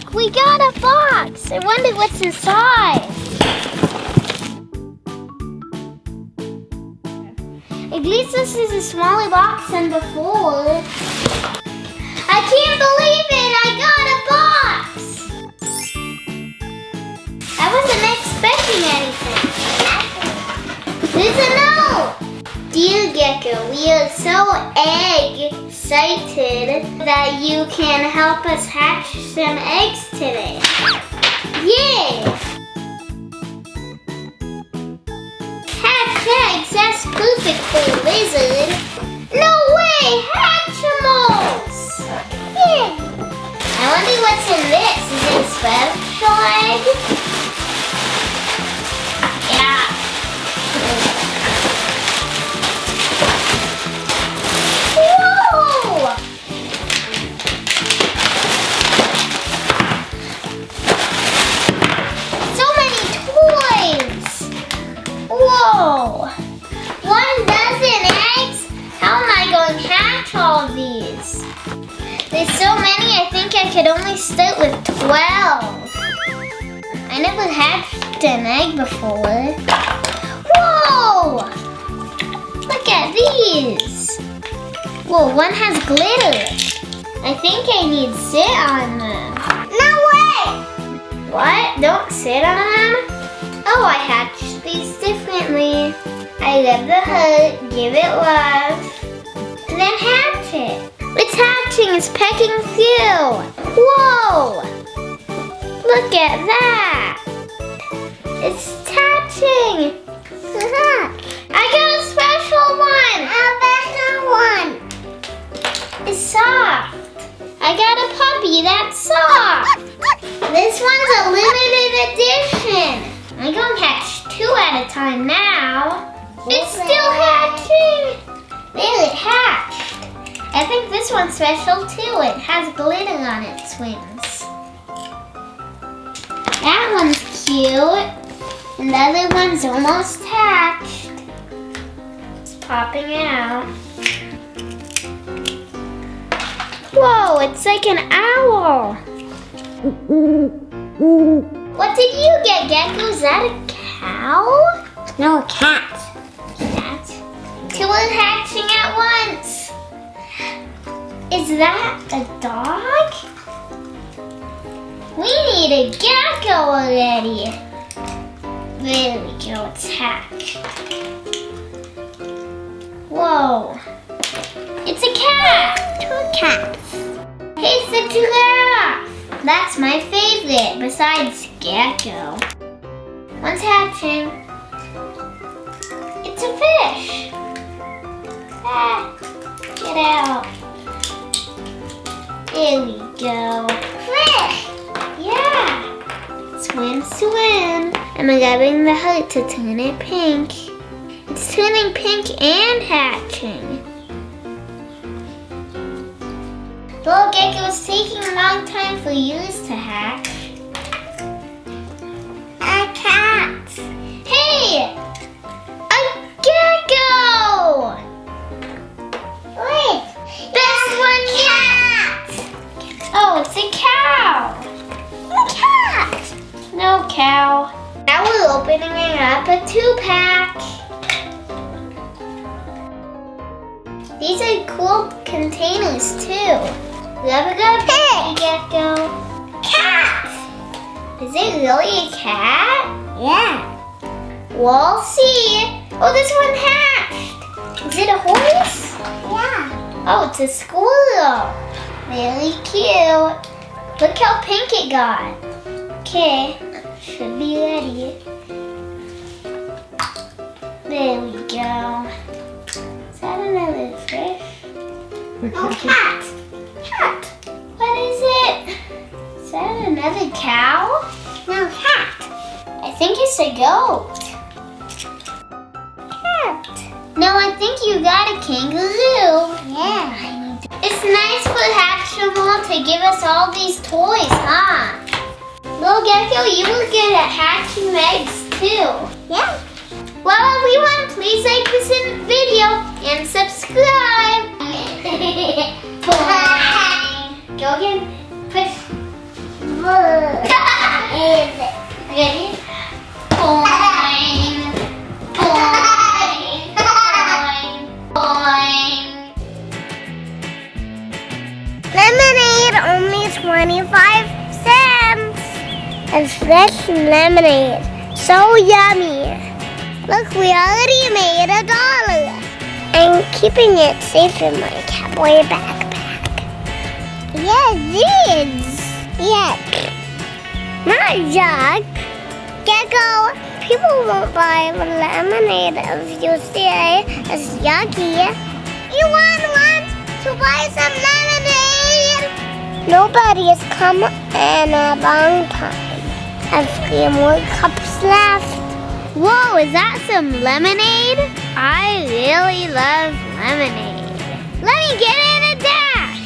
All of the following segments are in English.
Look, we got a box. I wonder what's inside. At least this is a smaller box than before. I can't believe it! I got a box! I wasn't expecting anything. There's a note! Dear Gekko, we are so excited that you can help us hatch some eggs today. Yay! Hatch eggs, that's perfect for a lizard. No way! Hatchimals! Yeah. I wonder what's in this. Is it a special egg? Yeah. Whoa! So many toys! Whoa! 1 dozen eggs? How am I going to hatch all of these? There's so many, I think I could only start with 12. I never hatched an egg before. Whoa! Look at these. Whoa, one has glitter. I think I need to sit on them. No way! What? Don't sit on them? Oh, I hatched these differently. I love the heart, give it love, and then hatch it. It's hatching, it's pecking through. Whoa! Look at that. It's hatching. I got a special one. A special one. It's soft. I got a puppy that's soft. This one's a limited edition. I'm going to hatch 2 at a time now. It's still hatching. There, it hatched. I think this one's special too. It has glitter on its wings. That one's cute. And the other one's almost hatched. It's popping out. Whoa, it's like an owl. What did you get, Gekko? Is that a cow? No, a cat. Cat. 2 are hatching at once. Is that a dog? We need a gecko already. There we go, it's hatched. Whoa. It's a cat. 2 cats. Hey, it's a giraffe. That's my favorite, besides Gekko. One's hatching. It's a fish. Ah, get out. There we go. Fish! Yeah. Swim, swim. I'm grabbing the heart to turn it pink. It's turning pink and hatching. Little Gekko is taking a long time for yours to hatch. A cat. Hey! A gecko! Wait. Best one yet! Oh, it's a cow. A cat. No cow. Now we're opening up a 2-pack. These are cool containers too. Rubber pig, Gekko. Cat! Is it really a cat? Yeah. We'll see. Oh, this one hatched. Is it a horse? Yeah. Oh, it's a squirrel. Very cute. Look how pink it got. Okay, should be ready. There we go. Is that another fish? Oh, cat. Cat. What is it? Is that another cow? No, cat. I think it's a goat. Cat. No, I think you got a kangaroo. Yeah. It's nice for Hatchimal to give us all these toys, huh? Little Gekko, you were good at hatching eggs too. Yeah. Well, everyone, please like this video and subscribe. Bye. Go again. Push. Ready? Boing, boing, boing, boing. Lemonade only 25 cents. It's fresh lemonade. So yummy. Look, we already made $1. I'm keeping it safe in my Catboy backpack. Yeah, this. Yeah. Not Jack. Gecko. People won't buy lemonade if you say it's yucky. You want to buy some lemonade? Nobody has come in a long time. I've 3 more cups left. Whoa, is that some lemonade? I really love lemonade. Let me get in a dash.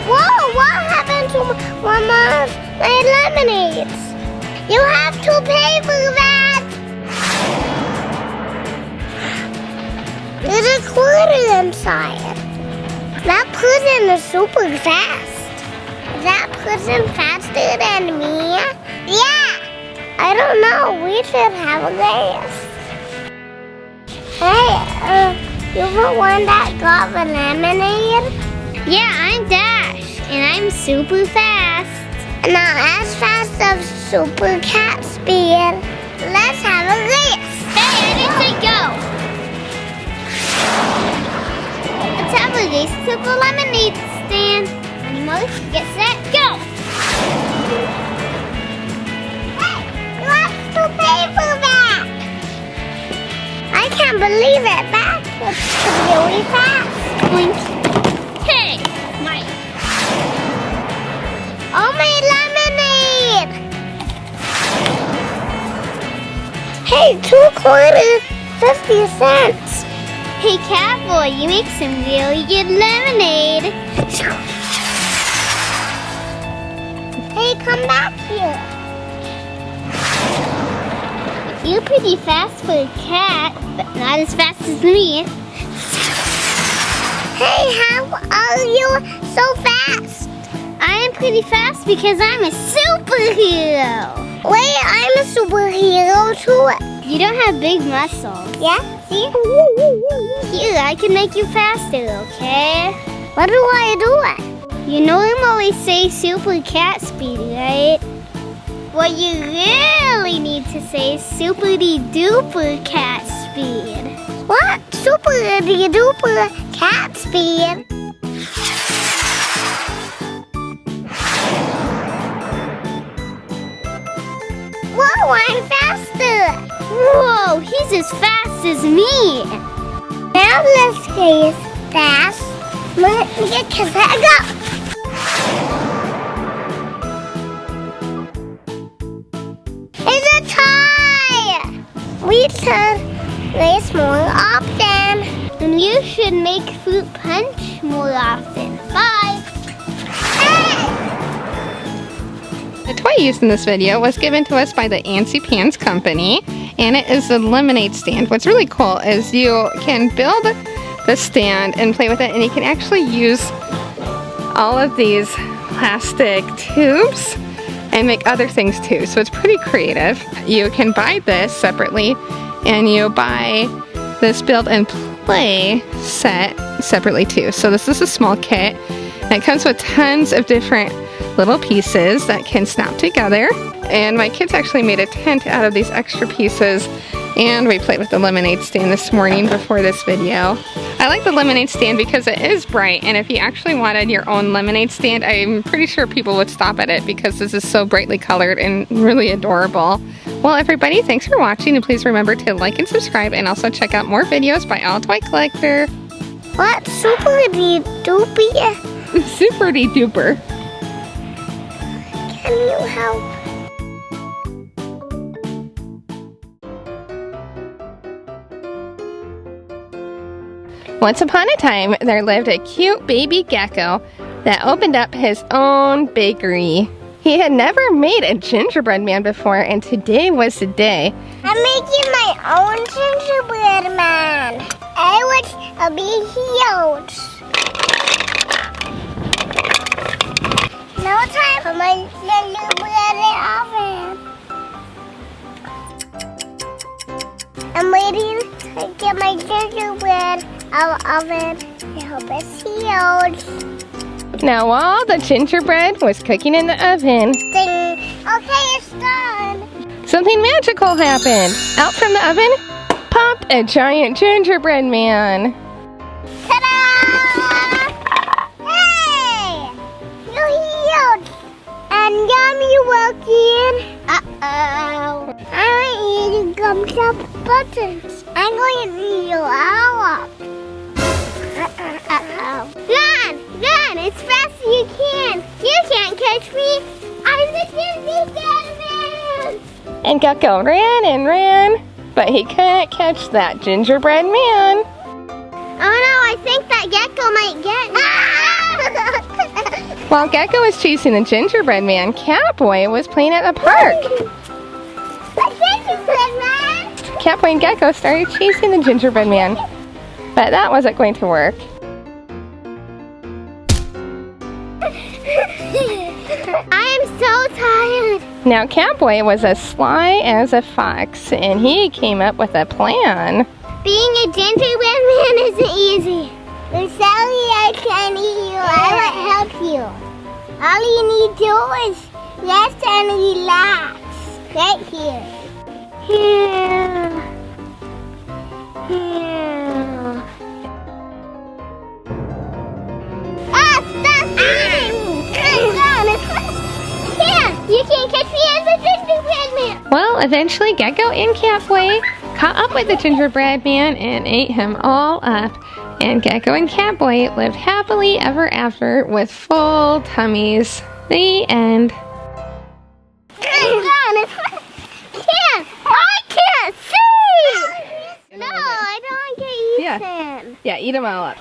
Whoa, what happened to one of my lemonades? You have to pay for that. There's a quarter inside. That person is super fast. Is that person faster than me? Yeah. I don't know. We should have a race. Hey, you're the one that got the lemonade? Yeah, I'm Dash, and I'm super fast. Not as fast as super cat speed. Let's have a race. Hey, I didn't say go. Let's have a race to the lemonade stand. Animals, get set, go. You have to pay for that. I can't believe it. That was really fast. Blink. Hey, Mike. Oh, my lemonade. Hey, 2 quarters, 50 cents. Hey, Catboy, you make some really good lemonade. Hey, come back here. You're pretty fast for a cat, but not as fast as me. Hey, how are you so fast? I'm pretty fast because I'm a superhero. Wait, I'm a superhero too. You don't have big muscles. Yeah, see? Here, I can make you faster, okay? What do I do? You normally say super cat speed, right? What you really need to say is super-de-duper cat speed. What? Super-de-duper cat speed? Whoa, I'm faster. Whoa, he's as fast as me. Now let's say fast. Let me get go. It's a tie! We should race more often. And you should make fruit punch more often. Bye! Hey! The toy used in this video was given to us by the Antsy Pants Company, and it is a lemonade stand. What's really cool is you can build the stand and play with it, and you can actually use all of these plastic tubes and make other things too, so it's pretty creative. You can buy this separately, and you buy this build and play set separately too. So this is a small kit, and it comes with tons of different little pieces that can snap together, and my kids actually made a tent out of these extra pieces, and we played with the lemonade stand this morning before this video. I like the lemonade stand because it is bright, and if you actually wanted your own lemonade stand, I'm pretty sure people would stop at it because this is so brightly colored and really adorable. Well, everybody, thanks for watching, and please remember to like and subscribe, and also check out more videos by AllToyCollector. What? Super-de-duper? Super-de-duper. Can you help? Once upon a time, there lived a cute baby gecko that opened up his own bakery. He had never made a gingerbread man before, and today was the day. I'm making my own gingerbread man. I wish I'll be huge. Now time my gingerbread oven. I'm waiting to get my gingerbread out of oven. I hope it's sealed. Now while the gingerbread was cooking in the oven, Ding. Okay, it's done. something magical happened. Out from the oven popped a giant gingerbread man. Ta-da! Hey! You're healed! And yummy working. Uh-oh. I'm eating gums up buttons. I'm going to eat you all up. Uh-oh. Run! Run! As fast as you can. You can't catch me. I'm the gingerbread man. And Gekko ran and ran, but he couldn't catch that gingerbread man. Oh no, I think that gecko might get me. While Gekko was chasing the gingerbread man, Catboy was playing at the park. The gingerbread man. Catboy and Gekko started chasing the gingerbread man, but that wasn't going to work. I am so tired. Now Catboy was as sly as a fox, and he came up with a plan. Being a gingerbread man isn't easy. I'm sorry I can't eat you. I will help you. All you need to do is rest and relax. Right here. Here. Here. Ah, stop eating! You can't catch me as a gingerbread man. Well, eventually Gekko and Catboy caught up with the gingerbread man and ate him all up. And Gekko and Catboy lived happily ever after with full tummies. The end. I can't see! No, I don't want to get eaten. Yeah, eat them all up.